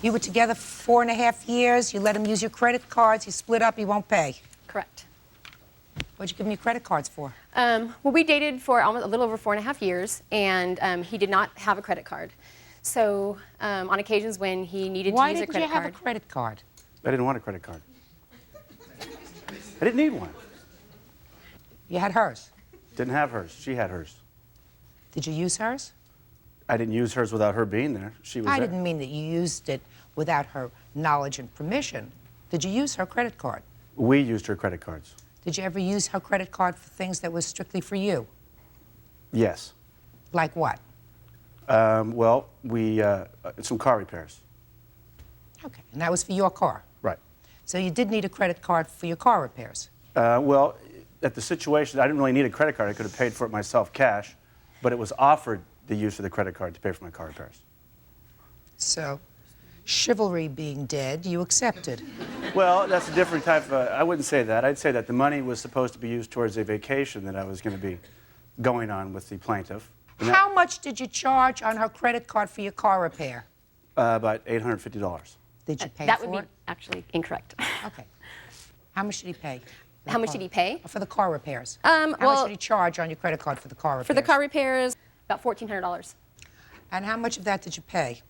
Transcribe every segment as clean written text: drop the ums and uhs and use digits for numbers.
You were together for 4.5 years. You let him use your credit cards. You split up. He won't pay. Correct. What'd you give him your credit cards for? Well, we dated for almost a little over 4.5 years, and he did not have a credit card. So on occasions when he needed to use a credit card. Why didn't you have a credit card? I didn't want a credit card. I didn't need one. You had hers. Didn't have hers. She had hers. Did you use hers? I didn't use hers without her being there. She was there. I didn't mean that you used it without her knowledge and permission. Did you use her credit card? We used her credit cards. Did you ever use her credit card for things that were strictly for you? Yes. Like what? Well, some car repairs. Okay, and that was for your car? Right. So you did need a credit card for your car repairs? Well, at the situation, I didn't really need a credit card. I could have paid for it myself cash, but it was offered the use of the credit card to pay for my car repairs. So, chivalry being dead, you accepted. Well, that's a different type of, I wouldn't say that. I'd say that the money was supposed to be used towards a vacation that I was going to be going on with the plaintiff. How much did you charge on her credit card for your car repair? About $850. Did you pay That for would it? be actually incorrect. Okay. How much did he pay? How much did he pay? For the car repairs. How much well, did he charge on your credit card for the car repairs? For the car repairs, about $1,400. And how much of that did you pay?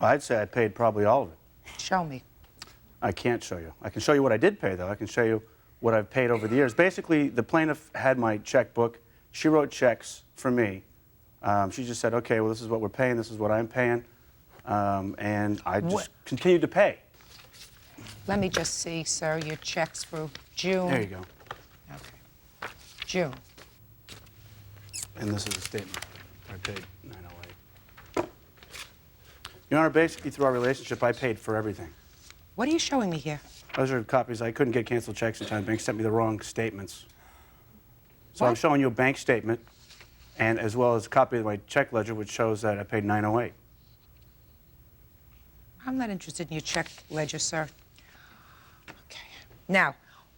I'd say I paid probably all of it. Show me. I can't show you. I can show you what I did pay, though. I can show you what I've paid over the years. Basically, the plaintiff had my checkbook. She wrote checks for me. She just said, okay, well, this is what we're paying, this is what I'm paying, and I just continued to pay. Let me just see, sir, your checks for June. There you go. Okay. June. And this is a statement. I paid $908. Your Honor, basically through our relationship, I paid for everything. What are you showing me here? Those are copies. I couldn't get canceled checks in time. The bank sent me the wrong statements. So What? I'm showing you a bank statement, and as well as a copy of my check ledger, which shows that I paid $908. I'm not interested in your check ledger, sir. Okay. Now,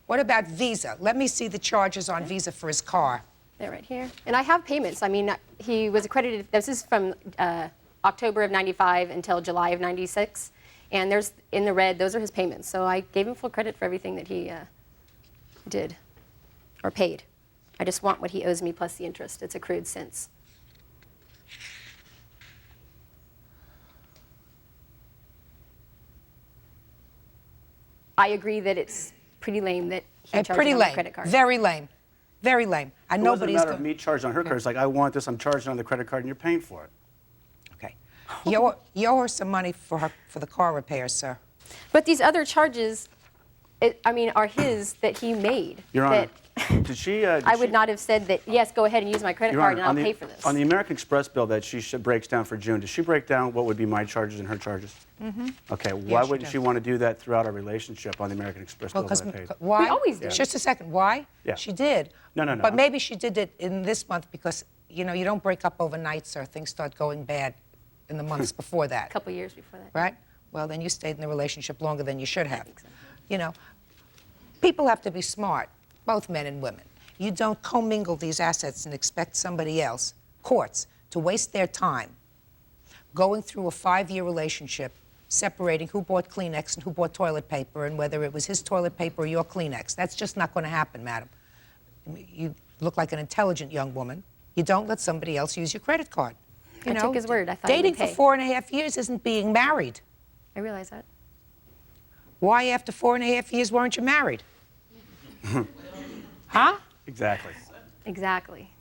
what about Visa? Let me see the charges on Visa for his car. They're right here. And I have payments. I mean, he was accredited, this is from October of 95 until July of 96. And there's, in the red, those are his payments. So I gave him full credit for everything that he did or paid. I just want what he owes me plus the interest. It's accrued since. I agree that it's pretty lame that he charged Pretty on my lame. credit card. Very lame. Very lame. And It wasn't a nobody's matter of me charging on her card. It's like, I want this, I'm charging on the credit card, and you're paying for it. Okay. You owe her some money for the car repairs, sir. But these other charges, I mean, are his that he made. Your Honor, that did she... I would not have said that, yes, go ahead and use my credit Your card Honor, and I'll pay for this. On the American Express bill that she breaks down for June, does she break down what would be my charges and her charges? Mm-hmm. Okay, why she wouldn't does. she want to do that throughout our relationship on the American Express bill that I paid? Why? We always did. Just a second. Why? Yeah. She did. No. But maybe she did it in this month because, you know, you don't break up overnight, sir. Things start going bad in the months before that. A couple years before that. Right? Well, then you stayed in the relationship longer than you should have. I think so. You know, people have to be smart, both men and women. You don't commingle these assets and expect somebody else, courts, to waste their time going through a 5-year relationship, separating who bought Kleenex and who bought toilet paper and whether it was his toilet paper or your Kleenex. That's just not going to happen, madam. You look like an intelligent young woman. You don't let somebody else use your credit card. You I know, took his word. I thought he would dating pay. for 4.5 years isn't being married. I realize that. Why, after 4.5 years, weren't you married? Huh? Exactly. Exactly.